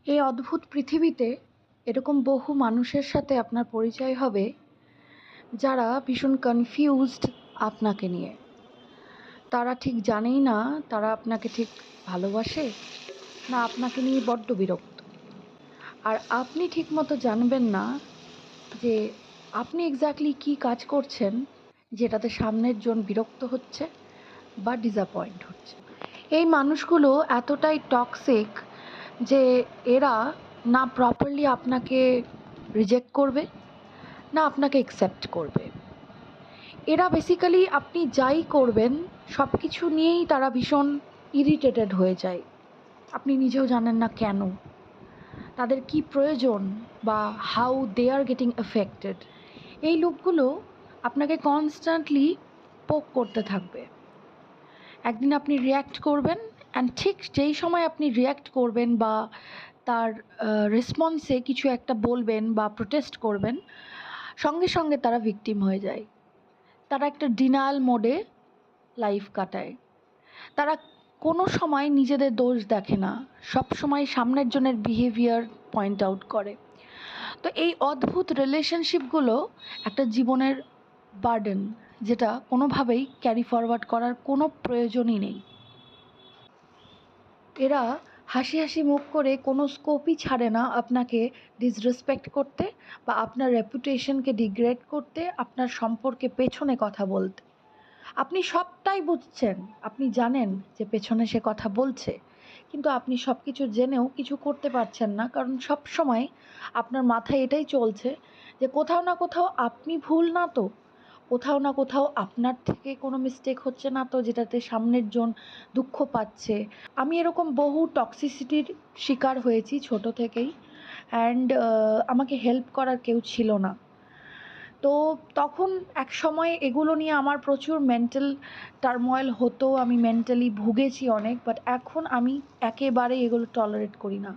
এই অদ্ভুত পৃথিবীতে এরকম বহু মানুষের সাথে আপনার পরিচয় হবে যারা ভীষণ কনফিউজড আপনাকে নিয়ে। তারা ঠিক জানেই না তারা আপনাকে ঠিক ভালোবাসে না আপনাকে নিয়ে বড্ড বিরক্ত। আর আপনি ঠিকমতো জানবেন না যে আপনি এক্স্যাক্টলি কী কাজ করছেন যেটাতে সামনের জন বিরক্ত হচ্ছে বা ডিসঅ্যাপয়েন্ট হচ্ছে। এই মানুষগুলো এতটাই টক্সিক যে এরা না প্রপারলি আপনাকে রিজেক্ট করবে না আপনাকে অ্যাকসেপ্ট করবে। এরা বেসিক্যালি আপনি যাই করবেন সব কিছু নিয়েই তারা ভীষণ ইরিটেটেড হয়ে যায়। আপনি নিজেও জানেন না কেন, তাদের কি প্রয়োজন বা how they are getting affected. এই লোকগুলো আপনাকে কনস্ট্যান্টলি পোক করতে থাকবে। একদিন আপনি রিয়্যাক্ট করবেন অ্যান্ড ঠিক যেই সময় আপনি রিয়্যাক্ট করবেন বা তার রেসপন্সে কিছু একটা বলবেন বা প্রোটেস্ট করবেন, সঙ্গে সঙ্গে তারা ভিকটিম হয়ে যায়। তারা একটা ডিনায়াল মোডে লাইফ কাটায়। তারা কোনো সময় নিজেদের দোষ দেখে না, সব সময় সামনের জনের বিহেভিয়ার পয়েন্ট আউট করে। তো এই অদ্ভুত রিলেশনশিপগুলো একটা জীবনের বার্ডেন, যেটা কোনোভাবেই ক্যারি ফরওয়ার্ড করার কোনো প্রয়োজনই নেই। এরা হাসি হাসি মুখ করে কোনো স্কোপই ছাড়ে না আপনাকে ডিসরেসপেক্ট করতে বা আপনার রেপুটেশনকে ডিগ্রেড করতে, আপনার সম্পর্কে পেছনে কথা বলতে। আপনি সবটাই বুঝছেন, আপনি জানেন যে পেছনে সে কথা বলছে, কিন্তু আপনি সব কিছু জেনেও কিছু করতে পারছেন না, কারণ সব সময় আপনার মাথায় এটাই চলছে যে কোথাও না কোথাও আপনি ভুল না তো, কোথাও না কোথাও আপনার থেকে কোনো মিস্টেক হচ্ছে না তো, যেটাতে সামনের জন দুঃখ পাচ্ছে। আমি এরকম বহু টক্সিসিটির শিকার হয়েছি ছোট থেকেই, অ্যান্ড আমাকে হেল্প করার কেউ ছিল না। তো তখন এক সময় এগুলো নিয়ে আমার প্রচুর মেন্টাল টার্ময়েল হতো, আমি মেন্টালি ভুগেছি অনেক, বাট এখন আমি একেবারে এগুলো টলারেট করি না।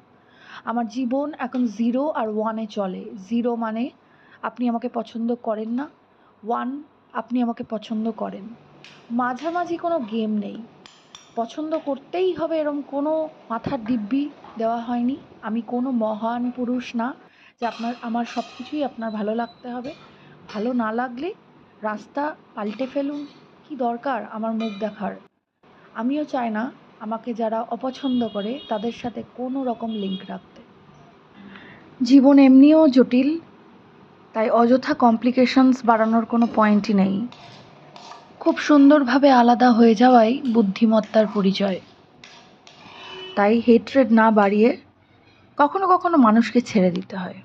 আমার জীবন এখন 0 আর 1-এ চলে। 0 মানে আপনি আমাকে পছন্দ করেন না, 1 আপনি আমাকে পছন্দ করেন। মাঝামাঝি কোনো গেম নেই। পছন্দ করতেই হবে এরম কোনো মাথার দিব্যি দেওয়া হয়নি। আমি কোনো মহান পুরুষ না যে আমার সব কিছুই আপনার ভালো লাগতে হবে। ভালো না লাগলে রাস্তা পাল্টে ফেলুন, কী দরকার আমার মুখ দেখার। আমিও চাই না আমাকে যারা অপছন্দ করে তাদের সাথে কোনো রকম লিঙ্ক রাখতে। জীবন এমনিও জটিল, তাই অযথা কমপ্লিকেশনস বাড়ানোর কোনো পয়েন্টই নেই। খুব সুন্দরভাবে আলাদা হয়ে যাওয়াই বুদ্ধিমত্তার পরিচয়। তাই হেট্রেড না বাড়িয়ে কখনো কখনো মানুষকে ছেড়ে দিতে হয়।